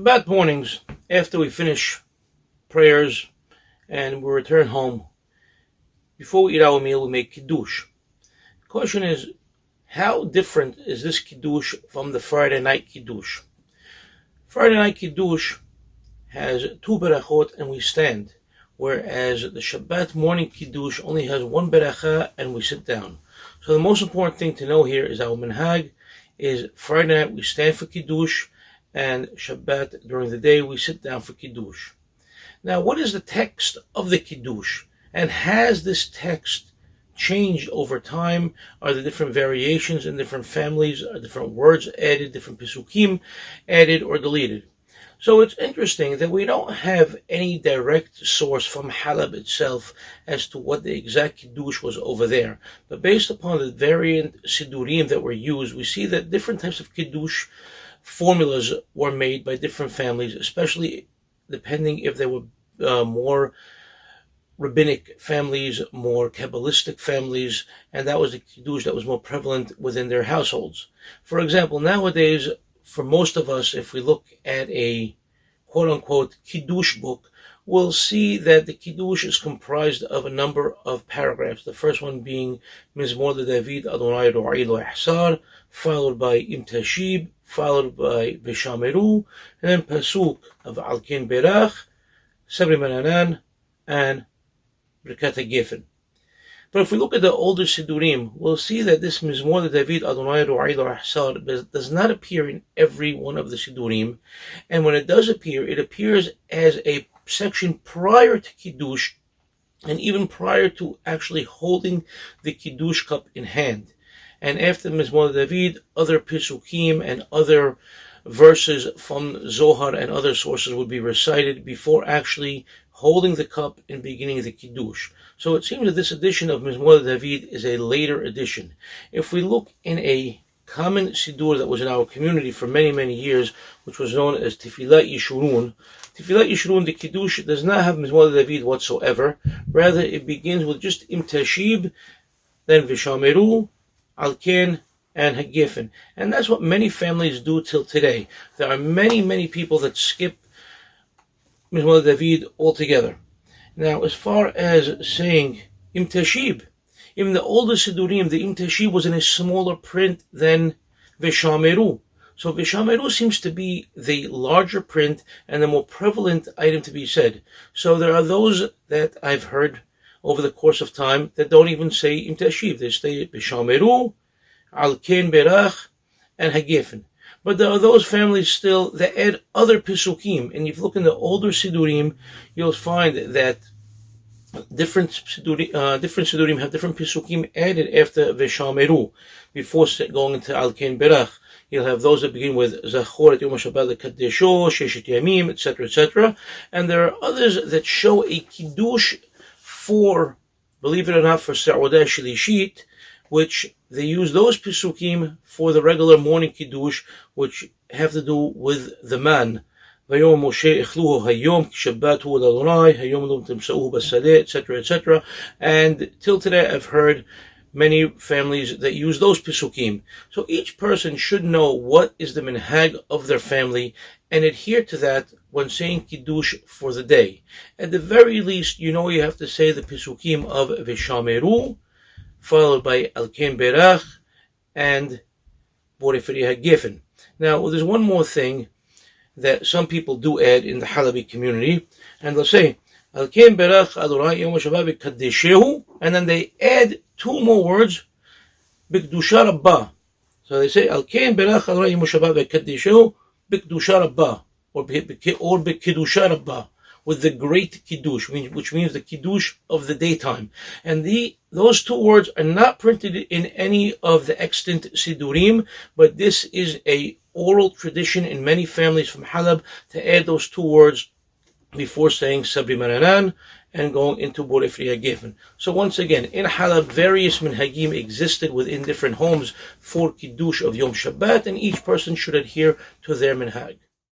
Shabbat mornings, after we finish prayers and we return home, before we eat our meal, we make Qiddush. The question is, how different is this Qiddush from the Friday night Qiddush? Friday night Qiddush has two berachot and we stand, whereas the Shabbat morning Qiddush only has one beracha and we sit down. So the most important thing to know here is our Minhag is Friday night we stand for Qiddush, and Shabbat during the day we sit down for Qiddush. Now, what is the text of the Qiddush? And has this text changed over time? Are there different variations in different families? Are different words added, different pisukim added or deleted? So it's interesting that we don't have any direct source from Halab itself as to what the exact Qiddush was over there. But based upon the variant Sidurim that were used, we see that different types of Qiddush formulas were made by different families, especially depending if they were more rabbinic families, more Kabbalistic families, and that was the Qiddush that was more prevalent within their households. For example, nowadays, for most of us, if we look at a quote-unquote Qiddush book, we'll see that the Qiddush is comprised of a number of paragraphs. The first one being Mizmor David Adonai Ro'ai Lo Ihsar, followed by Im Tashib, followed by Vishameru, and then Pasuk of Arking Joseph Harari, and Birkat HaGefen. But if we look at the older Sidurim, we'll see that this Mizmor David Adonai Ro'ai Lo Ihsar does not appear in every one of the Sidurim, and when it does appear, it appears as a section prior to Qiddush, and even prior to actually holding the Qiddush cup in hand. And after Mizmor David, other Pisukim and other verses from Zohar and other sources would be recited before actually holding the cup and beginning the Qiddush. So it seems that this edition of Mizmor David is a later edition. If we look in a common Sidur that was in our community for many, many years, which was known as Tefillat Yeshurun, the Qiddush does not have Mizmor David whatsoever. Rather, it begins with just Im Tashib, then Vishameru, Alken, and Hagefen. And that's what many families do till today. There are many, many people that skip Mizmor David altogether. Now, as far as saying Im Tashib, even the older Sidurim, the Im Tashib was in a smaller print than Vishameru. So Vishameru seems to be the larger print and the more prevalent item to be said. So there are those that I've heard over the course of time that don't even say Im Tashib. They say Vishameru, Alken Berach, and Hagefen. But there are those families still that add other Pisukim. And if you look in the older Sidurim, you'll find that different Sidurim have different Pisukim added after Vishameru, before going into Alken Berach. You'll have those that begin with Zachor et Yom HaShabbat L'Kaddesho, Sheshet Yamim, etc., etc. And there are others that show a Qiddush for, believe it or not, for Sa'odah Shlishit, which they use those Pisukim for the regular morning Qiddush, which have to do with the man. Vayom Moshe Echluhu Hayom, Shabbat Hu Adonai, Hayom Lum Timsa'uhu Basadeh, etc., etc. And till today I've heard many families that use those Pisukim. So each person should know what is the Minhag of their family and adhere to that when saying Qiddush for the day. At the very least, you know you have to say the Pisukim of Vishameru, followed by Alken Berach, and Boreferi HaGefen. Now, there's one more thing that some people do add in the Halabi community, and they'll say, Alken Berach Adonai Yom HaShabbat B'Kaddeshehu, and then they add two more words, B'Kedusha Rabbah. So they say, Alken Berach Adonai Yom HaShabbat B'Kaddeshehu, B'Kedusha Rabbah, or B'Kedusha Rabbah, with the great Qiddush, which means the Qiddush of the daytime. And those two words are not printed in any of the extant Sidurim, but this is a oral tradition in many families from Halab to add those two words before saying Sabri Mananan and going into Borefri HaGefen. So once again, in Halab, various minhagim existed within different homes for Qiddush of Yom Shabbat, and each person should adhere to their minhag.